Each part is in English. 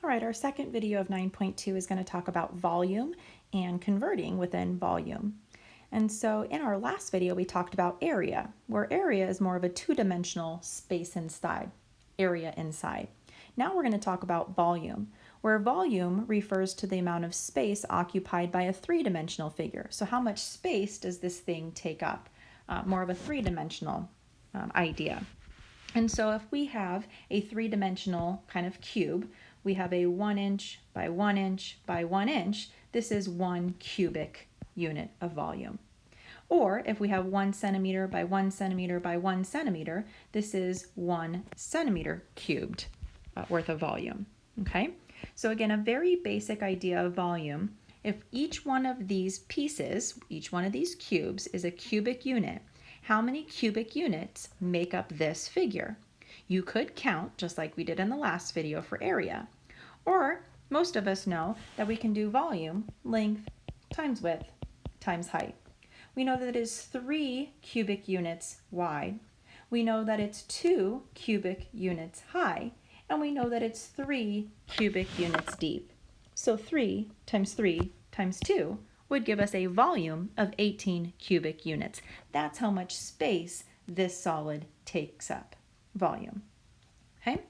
All right, our second video of 9.2 is going to talk about volume and converting within volume. And so in our last video, we talked about area, where area is more of a two-dimensional space inside, area inside. Now we're going to talk about volume, where volume refers to the amount of space occupied by a three-dimensional figure. So how much space does this thing take up? More of a three-dimensional idea. And so if we have a three-dimensional kind of cube, we have a 1 inch by 1 inch by 1 inch, this is 1 cubic unit of volume. Or if we have 1 centimeter by 1 centimeter by 1 centimeter, this is 1 centimeter cubed worth of volume. Okay, so again, a very basic idea of volume. If each one of these pieces, each one of these cubes is a cubic unit, how many cubic units make up this figure? You could count, just like we did in the last video for area. Or most of us know that we can do volume, length, times width, times height. We know that it is 3 cubic units wide. We know that it's 2 cubic units high. And we know that it's 3 cubic units deep. So 3 times 2 would give us a volume of 18 cubic units. That's how much space this solid takes up, volume. Okay?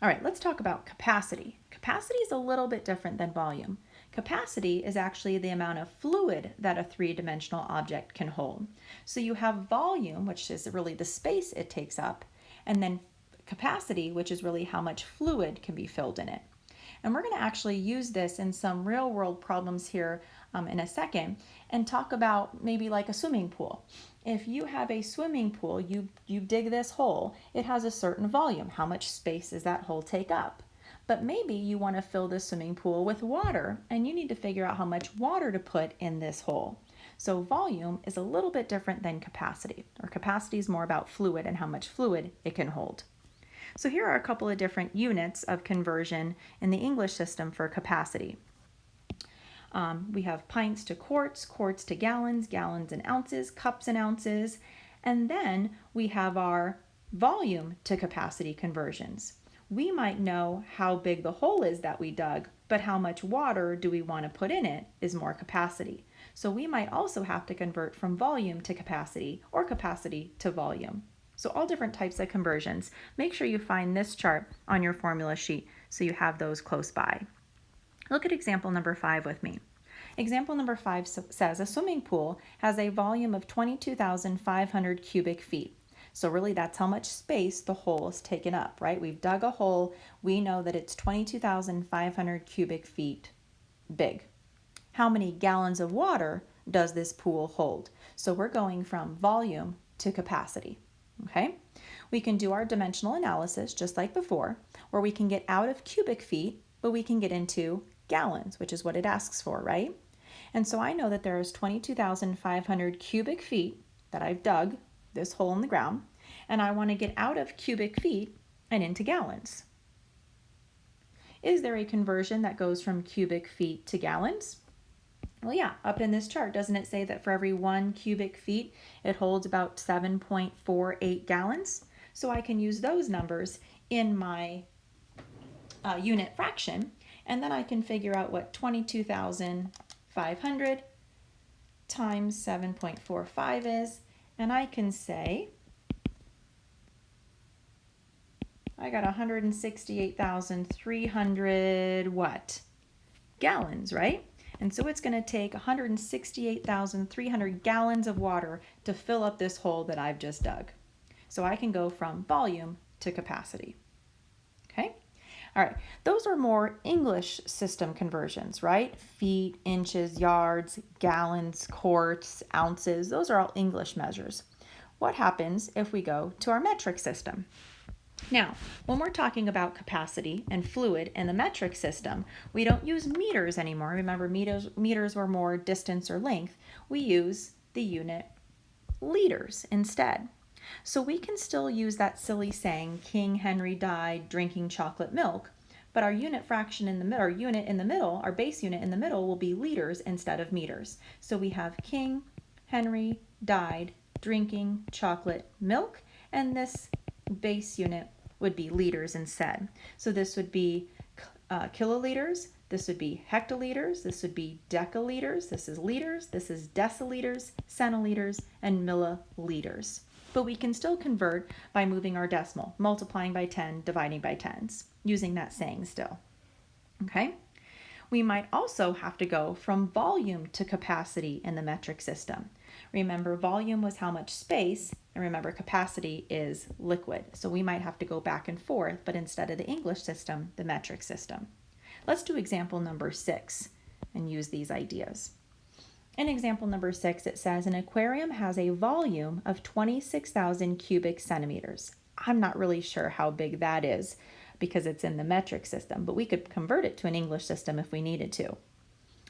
All right, let's talk about capacity. Capacity is a little bit different than volume. Capacity is actually the amount of fluid that a three-dimensional object can hold. So you have volume, which is really the space it takes up, and then capacity, which is really how much fluid can be filled in it. And we're going to actually use this in some real world problems here in a second and talk about maybe like a swimming pool. If you have a swimming pool, you dig this hole, it has a certain volume. How much space does that hole take up? But maybe you want to fill this swimming pool with water and you need to figure out how much water to put in this hole. So volume is a little bit different than capacity, or capacity is more about fluid and how much fluid it can hold. So here are a couple of different units of conversion in the English system for capacity. We have pints to quarts, quarts to gallons, gallons and ounces, cups and ounces, and then we have our volume to capacity conversions. We might know how big the hole is that we dug, but how much water do we want to put in it is more capacity. So we might also have to convert from volume to capacity or capacity to volume. So all different types of conversions. Make sure you find this chart on your formula sheet so you have those close by. Look at example number 5 with me. Example number 5 says a swimming pool has a volume of 22,500 cubic feet. So really that's how much space the hole is taken up, right? We've dug a hole. We know that it's 22,500 cubic feet big. How many gallons of water does this pool hold? So we're going from volume to capacity. Okay, we can do our dimensional analysis just like before, where we can get out of cubic feet, but we can get into gallons, which is what it asks for, right? And so I know that there is 22,500 cubic feet that I've dug this hole in the ground, and I want to get out of cubic feet and into gallons. Is there a conversion that goes from cubic feet to gallons? Well, yeah, up in this chart, doesn't it say that for every 1 cubic feet, it holds about 7.48 gallons? So I can use those numbers in my unit fraction, and then I can figure out what 22,500 times 7.45 is, and I can say I got 168,300 what? Gallons, right? And so it's going to take 168,300 gallons of water to fill up this hole that I've just dug. So I can go from volume to capacity. Okay? All right. Those are more English system conversions, right? Feet, inches, yards, gallons, quarts, ounces. Those are all English measures. What happens if we go to our metric system? Now, when we're talking about capacity and fluid in the metric system, we don't use meters anymore. Remember, meters were more distance or length. We use the unit liters instead. So we can still use that silly saying, King Henry died drinking chocolate milk, but our unit fraction in the middle, our unit in the middle, our base unit in the middle will be liters instead of meters. So we have King Henry died drinking chocolate milk, and this base unit would be liters instead. So this would be kiloliters, this would be hectoliters, this would be decaliters, this is liters, this is deciliters, centiliters, and milliliters. But we can still convert by moving our decimal, multiplying by 10, dividing by tens, using that saying still. Okay? We might also have to go from volume to capacity in the metric system. Remember, volume was how much space, and remember, capacity is liquid. So we might have to go back and forth, but instead of the English system, the metric system. Let's do example number 6 and use these ideas. In example number 6, it says an aquarium has a volume of 26,000 cubic centimeters. I'm not really sure how big that is because it's in the metric system, but we could convert it to an English system if we needed to.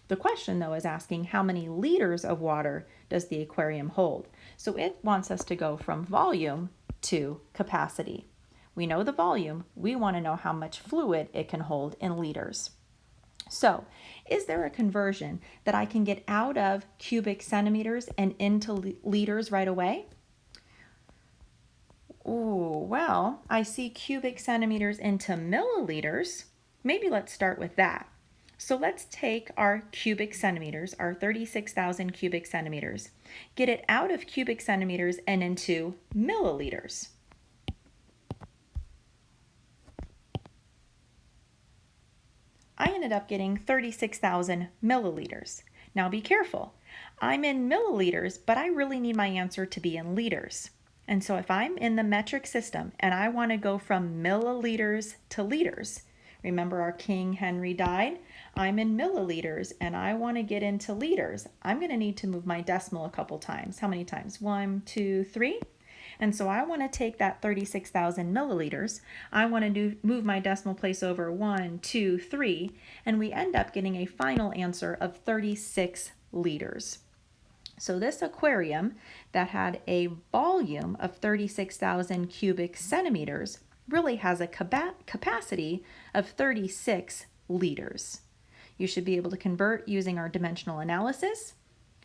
The question, though, is asking how many liters of water does the aquarium hold? So it wants us to go from volume to capacity. We know the volume. We want to know how much fluid it can hold in liters. So, is there a conversion that I can get out of cubic centimeters and into liters right away? Oh, well, I see cubic centimeters into milliliters. Maybe let's start with that. So let's take our cubic centimeters, our 36,000 cubic centimeters, get it out of cubic centimeters and into milliliters. I ended up getting 36,000 milliliters. Now be careful. I'm in milliliters, but I really need my answer to be in liters. And so if I'm in the metric system and I want to go from milliliters to liters, remember our King Henry died? I'm in milliliters and I want to get into liters. I'm going to need to move my decimal a couple times. How many times? 1, 2, 3. And so I want to take that 36,000 milliliters. I want to move my decimal place over 1, 2, 3, and we end up getting a final answer of 36 liters. So this aquarium that had a volume of 36,000 cubic centimeters really has a capacity of 36 liters. You should be able to convert using our dimensional analysis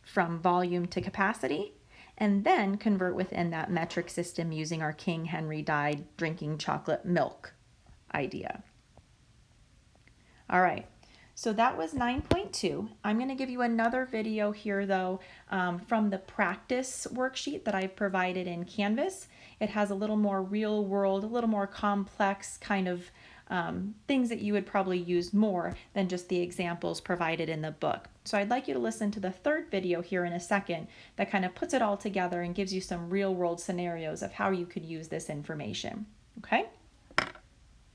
from volume to capacity, and then convert within that metric system using our King Henry died drinking chocolate milk idea. All right, so that was 9.2. I'm going to give you another video here though from the practice worksheet that I've provided in Canvas. It has a little more real world, a little more complex kind of things that you would probably use more than just the examples provided in the book. So I'd like you to listen to the third video here in a second that kind of puts it all together and gives you some real world scenarios of how you could use this information. Okay?